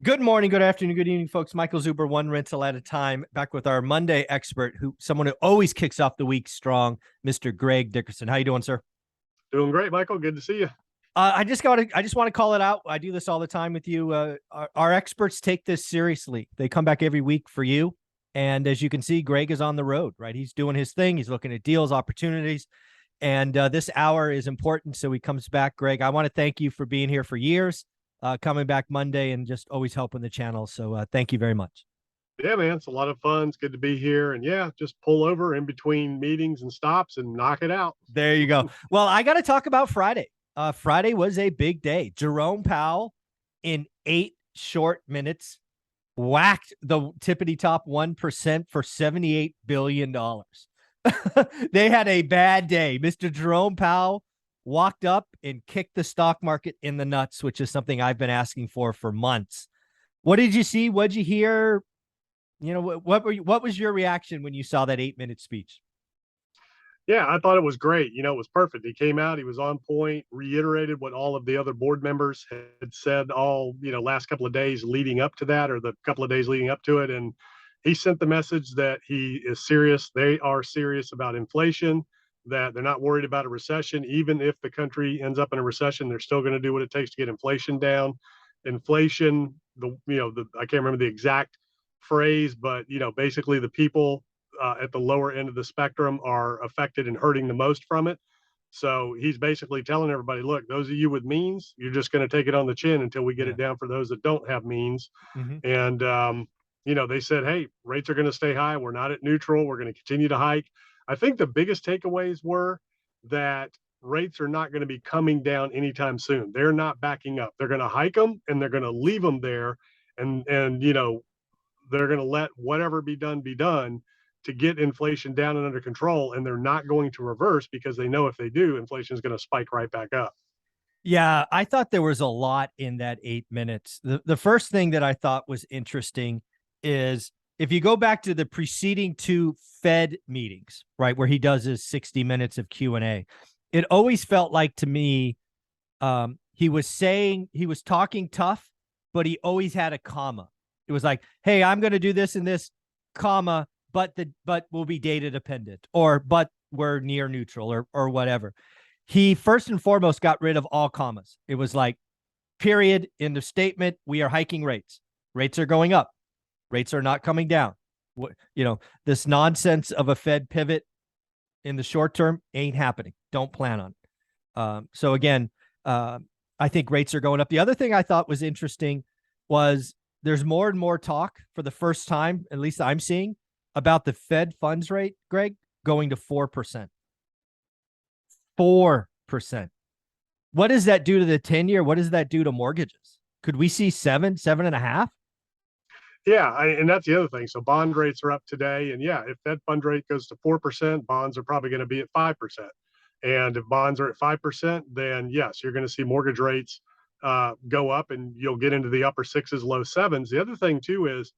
Good morning, good afternoon, good evening, folks. Michael Zuber, one rental at a time, back with our Monday expert, someone who always kicks off the week strong, Mr. Greg Dickerson. How you doing, sir? Doing great, Michael. Good to see you. I just want to call it out. I do this all the time with you. Our experts take this seriously. They come back every week for you. And as you can see, Greg is on the road, right? He's doing his thing. He's looking at deals, opportunities. And this hour is important. So he comes back. Greg, I want to thank you for being here for years, coming back Monday and just always helping the channel. So thank you very much. Yeah, man, it's a lot of fun. It's good to be here. And yeah, just pull over in between meetings and stops and knock it out. There you go. Well, I got to talk about Friday. Friday was a big day. Jerome Powell, in 8 short minutes, whacked the tippity top 1% for $78 billion. They had a bad day. Mr. Jerome Powell walked up and kicked the stock market in the nuts, which is something I've been asking for months. What did you see? What'd you hear? What was your reaction when you saw that 8-minute speech? Yeah, I thought it was great. It was perfect. He came out, he was on point, reiterated what all of the other board members had said all, last couple of days leading up to that, or the couple of days leading up to it. And he sent the message that he is serious. They are serious about inflation, that they're not worried about a recession. Even if the country ends up in a recession, they're still going to do what it takes to get inflation down. Inflation, I can't remember the exact phrase, but basically the people at the lower end of the spectrum are affected and hurting the most from it. So he's basically telling everybody, look, those of you with means, you're just going to take it on the chin until we get it down for those that don't have means. Mm-hmm. And, they said, hey, rates are going to stay high. We're not at neutral. We're going to continue to hike. I think the biggest takeaways were that rates are not going to be coming down anytime soon. They're not backing up. They're going to hike them and they're going to leave them there. And they're going to let whatever be done to get inflation down and under control, and they're not going to reverse because they know if they do, inflation is going to spike right back up. Yeah, I thought there was a lot in that 8 minutes. The first thing that I thought was interesting is if you go back to the preceding two Fed meetings, right, where he does his 60 minutes of Q&A, it always felt like to me he was talking tough, but he always had a comma. It was like, hey, I'm going to do this and this, comma, but will be data dependent, or but we're near neutral, or whatever. He first and foremost got rid of all commas. It was like, period, in the statement, we are hiking rates. Rates are going up. Rates are not coming down. This nonsense of a Fed pivot in the short term ain't happening. Don't plan on it. So again, I think rates are going up. The other thing I thought was interesting was there's more and more talk for the first time, at least I'm seeing, about the Fed funds rate, Greg, going to 4%. 4%. What does that do to the 10-year? What does that do to mortgages? Could we see 7.5? Yeah, and that's the other thing. So bond rates are up today, and yeah, if Fed fund rate goes to 4%, bonds are probably going to be at 5%. And if bonds are at 5%, then yes, you're going to see mortgage rates go up, and you'll get into the upper sixes, low sevens. The other thing too is,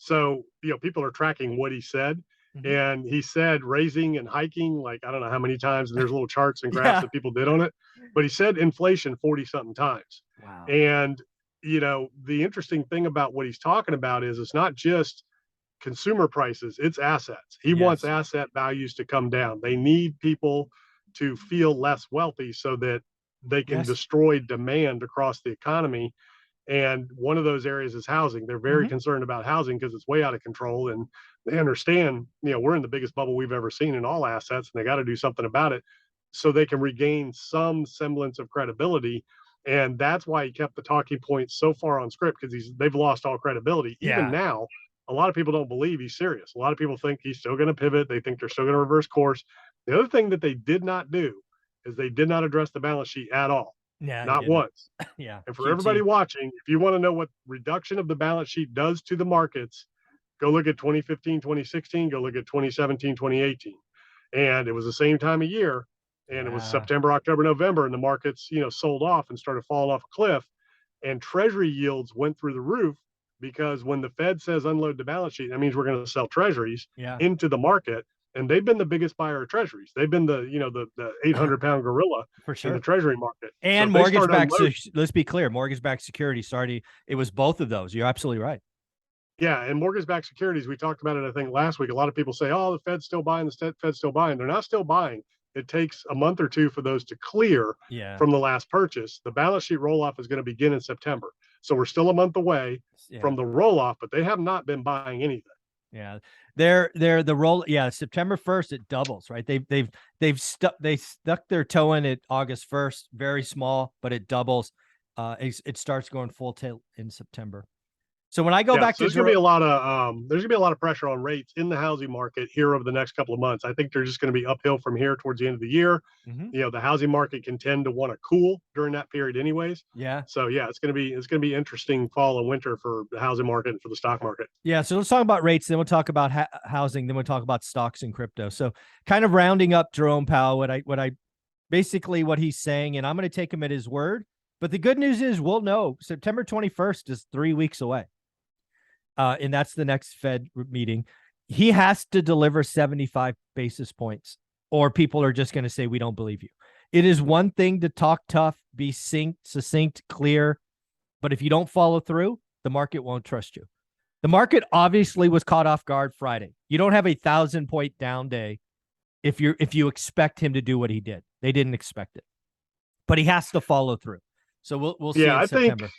so people are tracking what he said, and he said raising and hiking, like I don't know how many times, and there's little charts and graphs that people did on it, but he said inflation 40 something times. Wow. And the interesting thing about what he's talking about is it's not just consumer prices, it's assets. He wants asset values to come down. They need people to feel less wealthy so that they can destroy demand across the economy. And one of those areas is housing. They're very concerned about housing because it's way out of control. And they understand, we're in the biggest bubble we've ever seen in all assets, and they got to do something about it so they can regain some semblance of credibility. And that's why he kept the talking points so far on script, because they've lost all credibility. Even now, a lot of people don't believe he's serious. A lot of people think he's still going to pivot. They think they're still going to reverse course. The other thing that they did not do is they did not address the balance sheet at all. Yeah, not once. Yeah. And for everybody watching, if you want to know what reduction of the balance sheet does to the markets, go look at 2015, 2016, go look at 2017, 2018. And it was the same time of year. And it was September, October, November, and the markets, sold off and started falling off a cliff. And treasury yields went through the roof, because when the Fed says unload the balance sheet, that means we're going to sell treasuries into the market. and they've been the biggest buyer of treasuries. They've been the, the 800-pound gorilla For in the sure. treasury market. So And if they start mortgage-backed, unloading, let's be clear, mortgage-backed security started. It was both of those. You're absolutely right. yeah, and mortgage-backed securities, we talked about it, I think, last week. A lot of people say, oh, the Fed's still buying, the Fed's still buying. They're not still buying. It takes a month or two for those to clear Yeah. from the last purchase. The balance sheet roll-off is going to begin in September. So we're still a month away Yeah. from the roll-off, but they have not been buying anything. Yeah. They're the roll. Yeah. September 1st, it doubles, right? They stuck their toe in it August 1st, very small, but it doubles. It starts going full tilt in September. So when I go back So to there's gonna be a lot of pressure on rates in the housing market here over the next couple of months. I think they're just going to be uphill from here towards the end of the year. Mhm. The housing market can tend to want to cool during that period anyways. Yeah. So yeah, it's gonna be interesting fall and winter for the housing market and for the stock market. Yeah. So let's talk about rates. Then we'll talk about housing. Then we'll talk about stocks and crypto. So kind of rounding up Jerome Powell, basically what he's saying, and I'm going to take him at his word. But the good news is we'll know September 21st is 3 weeks away. And that's the next Fed meeting. He has to deliver 75 basis points, or people are just going to say, we don't believe you. It is one thing to talk tough, be succinct, clear. But if you don't follow through, the market won't trust you. The market obviously was caught off guard Friday. You don't have a 1,000-point down day if you expect him to do what he did. They didn't expect it, but he has to follow through. So we'll see in September.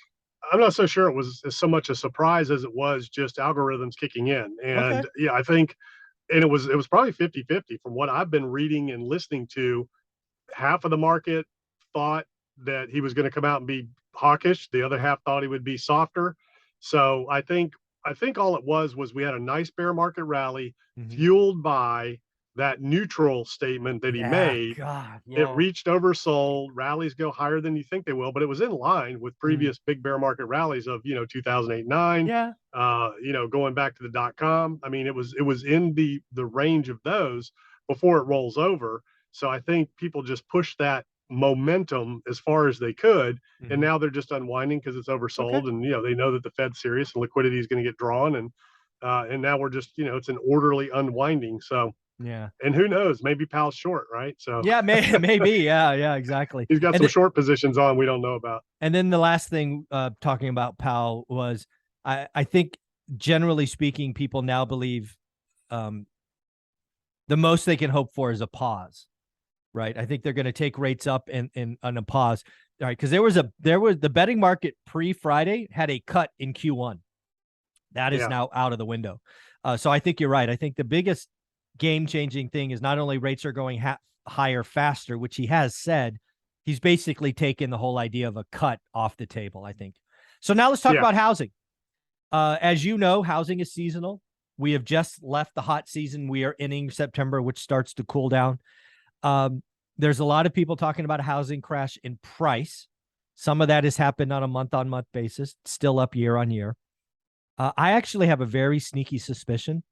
I'm not so sure it was so much a surprise as it was just algorithms kicking in. Okay. And yeah, I think, and it was probably 50-50 from what I've been reading and listening to. Half of the market thought that he was going to come out and be hawkish. The other half thought he would be softer. So I think all it was we had a nice bear market rally fueled by that neutral statement that he made. God, It yeah. reached oversold. Rallies go higher than you think they will, but it was in line with previous big bear market rallies of 2008, 9. Yeah. Going back to the .com. I mean, it was in the range of those before it rolls over. So I think people just pushed that momentum as far as they could, and now they're just unwinding because it's oversold, and they know that the Fed's serious and liquidity is going to get drawn, and now we're just it's an orderly unwinding. So. Yeah. And who knows? Maybe Powell's short, right? So yeah, maybe. Yeah, exactly. he's got some short positions on we don't know about. And then the last thing, talking about Powell, was I think generally speaking, people now believe the most they can hope for is a pause, right? I think they're going to take rates up and on a pause, all right? Because there was the betting market pre-Friday had a cut in Q1. That is now out of the window. So I think you're right. I think the biggest game-changing thing is not only rates are going higher faster, which he has said, he's basically taken the whole idea of a cut off the table, I think. So now let's talk about housing. As you know, housing is seasonal. We have just left the hot season. We are entering September, which starts to cool down. There's a lot of people talking about a housing crash in price. Some of that has happened on a month-on-month basis, still up year on year. I actually have a very sneaky suspicion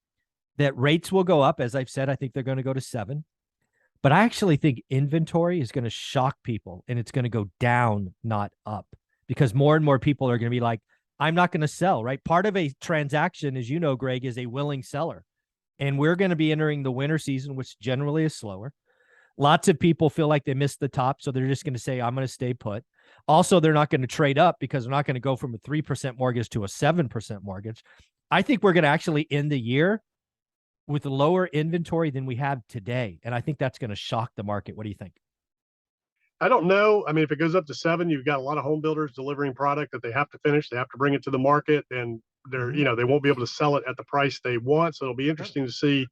that rates will go up. As I've said, I think they're going to go to 7. But I actually think inventory is going to shock people, and it's going to go down, not up, because more and more people are going to be like, I'm not going to sell, right? Part of a transaction, as you know, Greg, is a willing seller. And we're going to be entering the winter season, which generally is slower. Lots of people feel like they missed the top, so they're just going to say, I'm going to stay put. Also, they're not going to trade up because they're not going to go from a 3% mortgage to a 7% mortgage. I think we're going to actually end the year with lower inventory than we have today. And I think that's going to shock the market. What do you think? I don't know. I mean, if it goes up to 7, you've got a lot of home builders delivering product that they have to finish. They have to bring it to the market, and they won't be able to sell it at the price they want. So it'll be interesting to see,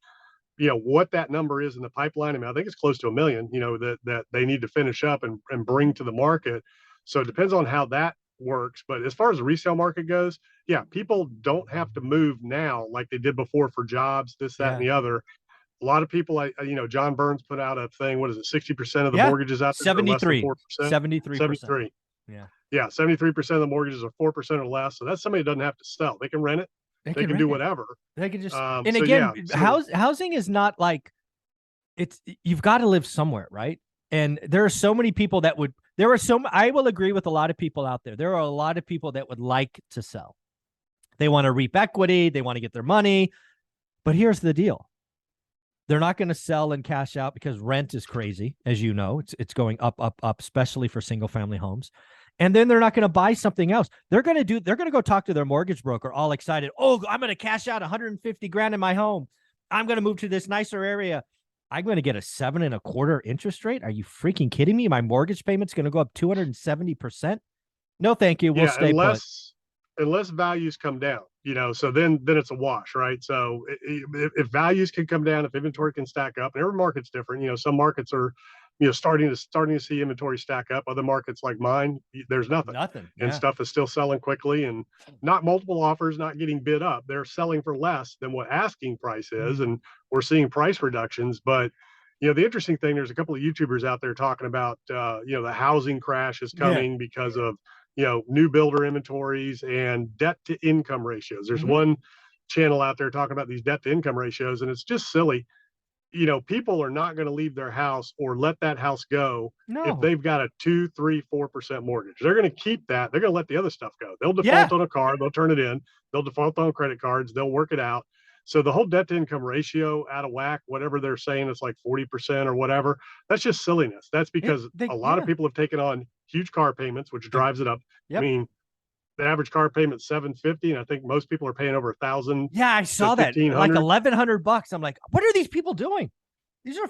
what that number is in the pipeline. I mean, I think it's close to 1 million, that they need to finish up and bring to the market. So it depends on how that works. But as far as the resale market goes, people don't have to move now like they did before for jobs, this, that, and the other. A lot of people, John Burns put out a thing. What is it? 60% of the mortgages out there are less than 4%. 73%. 73. Yeah. 73% of the mortgages are 4% or less. So that's somebody that doesn't have to sell. They can rent it. They can do whatever. They can just, and again, housing is not like you've got to live somewhere, right? And there are so many people I will agree with a lot of people out there. There are a lot of people that would like to sell. They want to reap equity. They want to get their money. But here's the deal. They're not going to sell and cash out because rent is crazy. As you know, it's going up, up, up, especially for single family homes. And then they're not going to buy something else. They're going to go talk to their mortgage broker all excited. Oh, I'm going to cash out 150 grand in my home. I'm going to move to this nicer area. I'm going to get a 7.25% interest rate. Are you freaking kidding me? My mortgage payment's going to go up 270%. No, thank you. We'll Yeah, stay put. unless values come down, so then it's a wash, right? So if values can come down, if inventory can stack up, and every market's different. Some markets are, starting to see inventory stack up. Other markets like mine, there's nothing, Nothing. and Yeah. stuff is still selling quickly, and not multiple offers, not getting bid up. They're selling for less than what asking price is, and we're seeing price reductions. But the interesting thing, there's a couple of YouTubers out there talking about, the housing crash is Yeah. coming because of new builder inventories and debt to income ratios. There's one channel out there talking about these debt to income ratios, and it's just silly. People are not going to leave their house or let that house go if No. they've got a 2, 3, 4% mortgage. They're going to keep that. They're going to let the other stuff go. They'll default on a car, they'll turn it in, they'll default on credit cards, they'll work it out. So the whole debt to income ratio out of whack, whatever they're saying, it's like 40% or whatever. That's just silliness. That's because a lot of people have taken on huge car payments, which drives it up. Yep. I mean, the average car payment $750, and I think most people are paying over $1,000. Yeah, I saw that, like $1,100. I'm like, what are these people doing?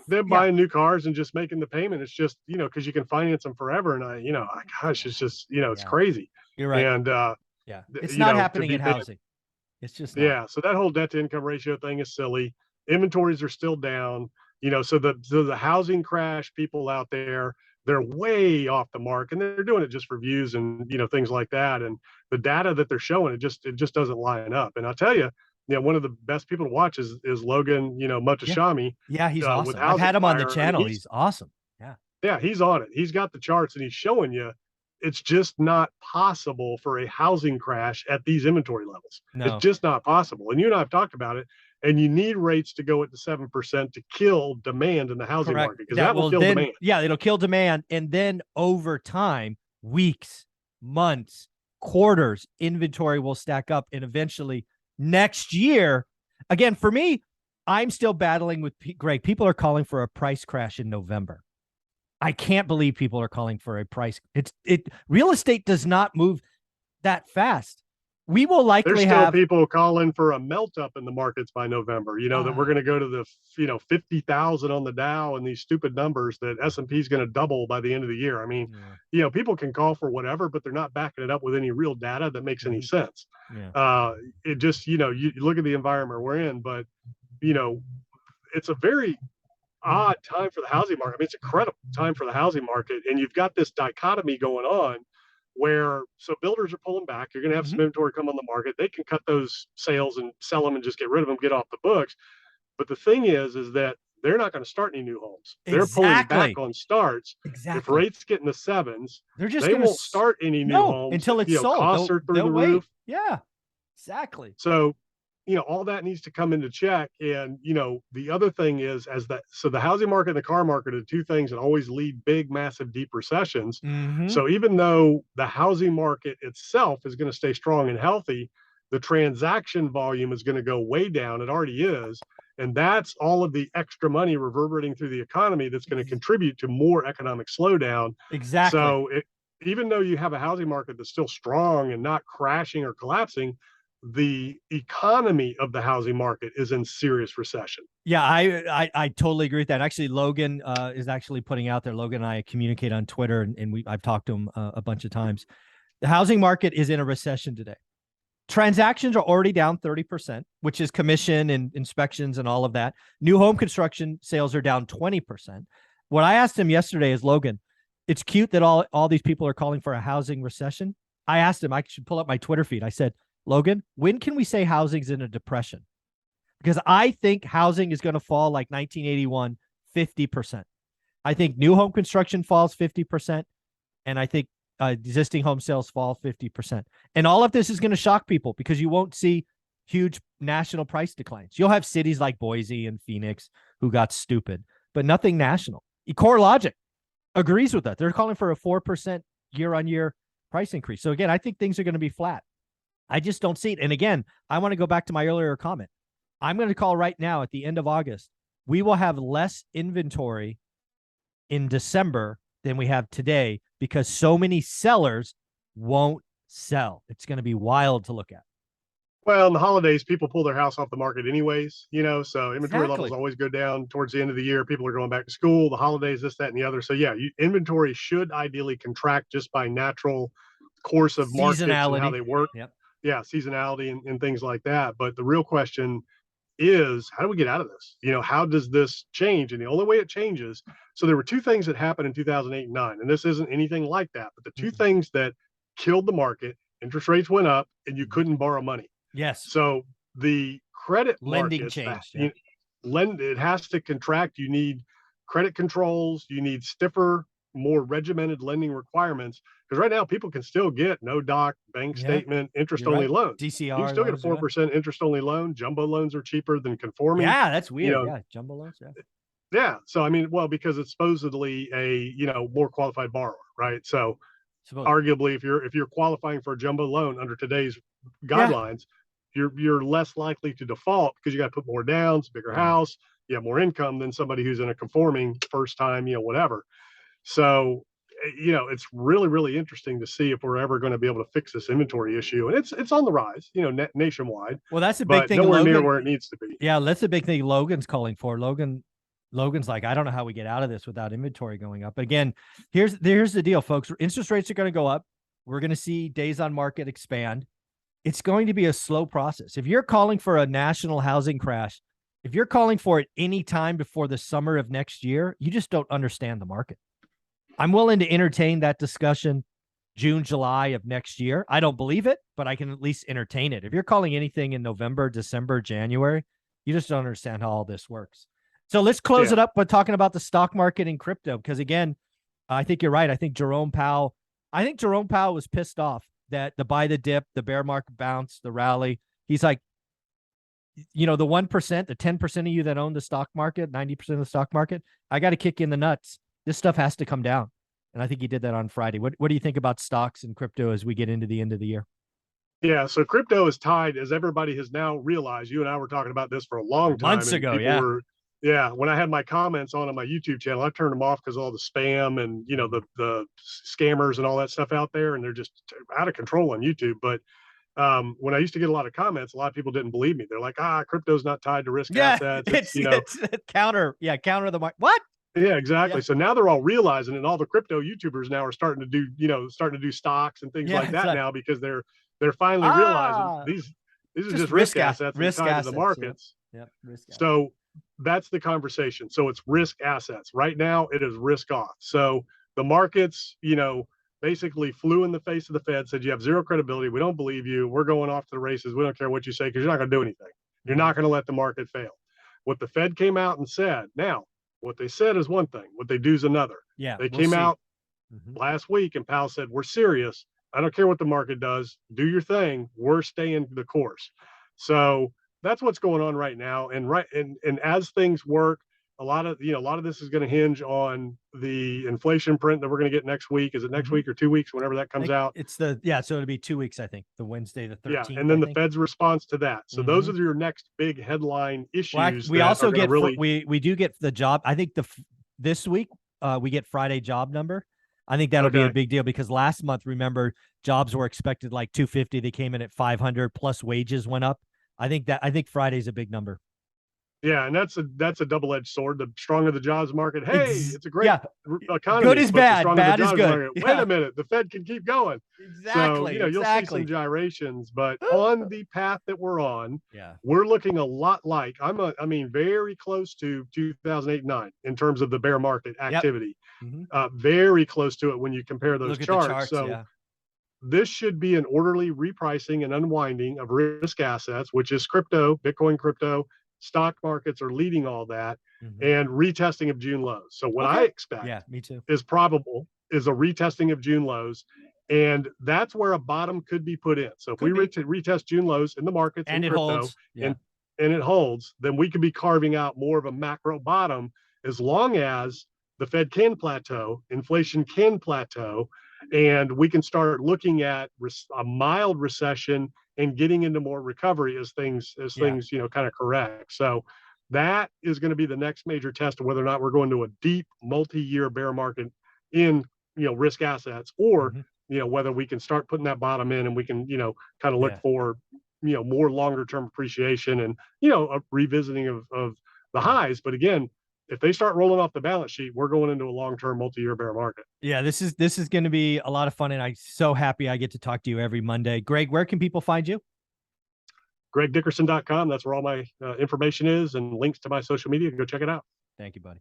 They're buying new cars and just making the payment. It's just, because you can finance them forever. And gosh, it's just, it's crazy. You're right. And it's not happening in housing. It's just not. Yeah. So that whole debt to income ratio thing is silly. Inventories are still down. So the housing crash people out there, they're way off the mark, and they're doing it just for views and things like that. And the data that they're showing, it just doesn't line up. And I'll tell you, one of the best people to watch is Logan, Motoshami. Yeah, he's awesome. I've had him on the channel. He's awesome. Yeah, he's on it. He's got the charts, and he's showing you it's just not possible for a housing crash at these inventory levels. No. It's just not possible. And you and I have talked about it. And you need rates to go at the 7% to kill demand in the housing market, because that will kill demand. Yeah, it'll kill demand. And then over time, weeks, months, quarters, inventory will stack up. And eventually next year, again, for me, I'm still battling with Greg. People are calling for a price crash in November. I can't believe people are calling for a price. Real estate does not move that fast. We will likely have people calling for a melt up in the markets by November, that we're going to go to the, 50,000 on the Dow and these stupid numbers that S&P is going to double by the end of the year. I mean, people can call for whatever, but they're not backing it up with any real data that makes any sense. It just, you look at the environment we're in, but, it's a very odd time for the housing market. I mean, it's an incredible time for the housing market. And you've got this dichotomy going on where builders are pulling back. You're going to have some inventory come on the market. They can cut those sales and sell them and just get rid of them, get off the books. But the thing is that they're not going to start any new homes. They're pulling back on starts. If rates get in the sevens, they won't start any new homes until it's sold. Costs are through the roof. Yeah, exactly. So, all that needs to come into check. And, the other thing is the housing market and the car market are two things that always lead big, massive, deep recessions. So even though the housing market itself is going to stay strong and healthy, the transaction volume is going to go way down. It already is. And that's all of the extra money reverberating through the economy that's going to contribute to more economic slowdown. Exactly. So even though you have a housing market that's still strong and not crashing or collapsing, the economy of the housing market is in serious recession. Yeah, I totally agree with that. Actually, Logan is actually putting out there. Logan and I communicate on Twitter, and I've talked to him a bunch of times. The housing market is in a recession today. Transactions are already down 30%, which is commission and inspections and all of that. New home construction sales are down 20%. What I asked him yesterday is, Logan, it's cute that all these people are calling for a housing recession. I asked him, I should pull up my Twitter feed. I said, Logan, when can we say housing's in a depression? Because I think housing is going to fall like 1981, 50%. I think new home construction falls 50%. And I think existing home sales fall 50%. And all of this is going to shock people because you won't see huge national price declines. You'll have cities like Boise and Phoenix who got stupid, but nothing national. CoreLogic agrees with that. They're calling for a 4% year-on-year price increase. So again, I think things are going to be flat. I just don't see it. And again, I want to go back to my earlier comment. I'm going to call right now at the end of August we will have less inventory in December than we have today because so many sellers won't sell. It's going to be wild to look at. Well, in the holidays, people pull their house off the market anyways, so inventory levels Exactly. always go down towards the end of the year. People are going back to school, the holidays, this, that, and the other. So yeah, inventory should ideally contract just by natural course of markets and how Seasonality. they work. Yep. Yeah, seasonality and things like that. But the real question is, how do we get out of this? How does this change? And the only way it changes, so there were two things that happened in 2008 and 9, and this isn't anything like that, but the two things that killed the market, interest rates went up and you couldn't borrow money. Yes. So the credit Lending markets, changed. Yeah. it has to contract. You need credit controls. You need stiffer, more regimented lending requirements. Because right now, people can still get no doc, bank statement, interest only loans. DCR You can still loans, get a 4% interest only loan. Jumbo loans are cheaper than conforming. Yeah, that's weird. Yeah, jumbo loans. Yeah. Yeah. So I mean, well, because it's supposedly a more qualified borrower, right? So arguably, if you're qualifying for a jumbo loan under today's guidelines, you're less likely to default because you got to put more down, it's a bigger house, you have more income than somebody who's in a conforming first time, whatever. So, it's really, really interesting to see if we're ever going to be able to fix this inventory issue. And it's on the rise, nationwide. Well, that's a big but thing. Nowhere Logan, near where it needs to be. Yeah, that's a big thing Logan's calling for. Logan's like, I don't know how we get out of this without inventory going up. But again, here's the deal, folks. Interest rates are going to go up. We're going to see days on market expand. It's going to be a slow process. If you're calling for a national housing crash, if you're calling for it any time before the summer of next year, you just don't understand the market. I'm willing to entertain that discussion June, July of next year. I don't believe it, but I can at least entertain it. If you're calling anything in November, December, January, you just don't understand how all this works. So let's close it up by talking about the stock market and crypto. Because again, I think you're right. I think Jerome Powell was pissed off that the buy the dip, the bear market bounce, the rally. He's like, the 1%, the 10% of you that own the stock market, 90% of the stock market, I got to kick you in the nuts. This stuff has to come down. And I think he did that on Friday. What do you think about stocks and crypto as we get into the end of the year? Yeah, so crypto is tied, as everybody has now realized. You and I were talking about this for a long time. Months ago, when I had my comments on my YouTube channel, I turned them off because of all the spam and the scammers and all that stuff out there, and they're just out of control on YouTube. But when I used to get a lot of comments, a lot of people didn't believe me. They're like, crypto's not tied to risk assets. It's counter the market. What? Yeah, exactly. Yeah. So now they're all realizing, and all the crypto YouTubers now are starting to do stocks and things like that now, because they're finally realizing these are just risk assets tied to the markets. Yep. Risk so that's the conversation. So it's risk assets. Right now it is risk off. So the markets, basically flew in the face of the Fed, said you have zero credibility. We don't believe you. We're going off to the races. We don't care what you say because you're not going to do anything. You're not going to let the market fail. What the Fed came out and said, now, what they said is one thing. What they do is another. Yeah, they came out last week and Powell said, we're serious. I don't care what the market does. Do your thing. We're staying the course. So that's what's going on right now. And as things work, a lot of this is going to hinge on the inflation print that we're going to get next week. Is it next week or 2 weeks, whenever that comes out? So it'll be 2 weeks, I think, the Wednesday, the 13th. Yeah, and then the Fed's response to that. So those are your next big headline issues. Well, we also get we do get the job. I think this week we get Friday job number. I think that'll be a big deal because last month, remember, jobs were expected like 250. They came in at 500 plus wages went up. I think Friday's a big number. Yeah, and that's a double-edged sword. The stronger the jobs market, it's a great economy. Good is bad, bad is good. Market, wait a minute, the Fed can keep going. Exactly. So, you'll see some gyrations, but on the path that we're on, we're looking a lot like very close to 2008-9 in terms of the bear market activity. Very close to it when you compare those charts. This should be an orderly repricing and unwinding of risk assets, which is crypto, Bitcoin crypto. Stock markets are leading all that, and retesting of June lows. So what I expect me too. is probable is a retesting of June lows, and that's where a bottom could be put in. So if we retest June lows in the markets and crypto, and it holds, then we could be carving out more of a macro bottom, as long as the Fed can plateau, inflation can plateau, and we can start looking at a mild recession and getting into more recovery as things kind of correct. So That is going to be the next major test of whether or not we're going to a deep multi-year bear market in, risk assets, or, whether we can start putting that bottom in and we can, kind of look Yeah. for, more longer term appreciation and, a revisiting of the highs. But again, if they start rolling off the balance sheet, we're going into a long-term multi-year bear market. Yeah, this is going to be a lot of fun, and I'm so happy I get to talk to you every Monday. Greg, where can people find you? GregDickerson.com. That's where all my information is, and links to my social media. Go check it out. Thank you, buddy.